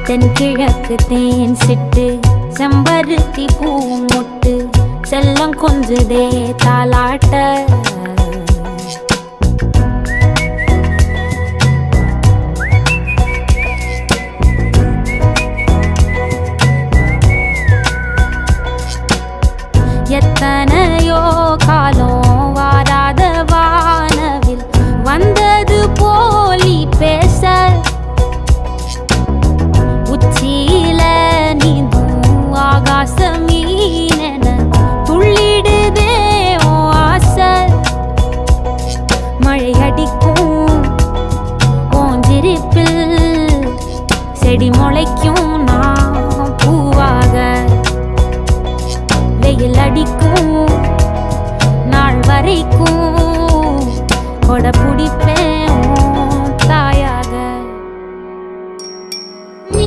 தென்கிழக்கு தேன் சிட்டு செம்பருத்தி பூ முட்டு செல்லம் கொஞ்சுதே தாலாட்ட எத்தனையோ காலம் வாராத வானவில் வந்தது போலி பேச உச்சியில நீந்தும் ஆகாச மீனென துள்ளிடுதே ஓ ஆசை மழை அடிக்கும் ஓஞ்சிருப்பில் செடி முளைக்கும் நான் பூவாக வெயில் அடிக்கும் நாள் வரைக்கும் கொடை பிடிப்பேன்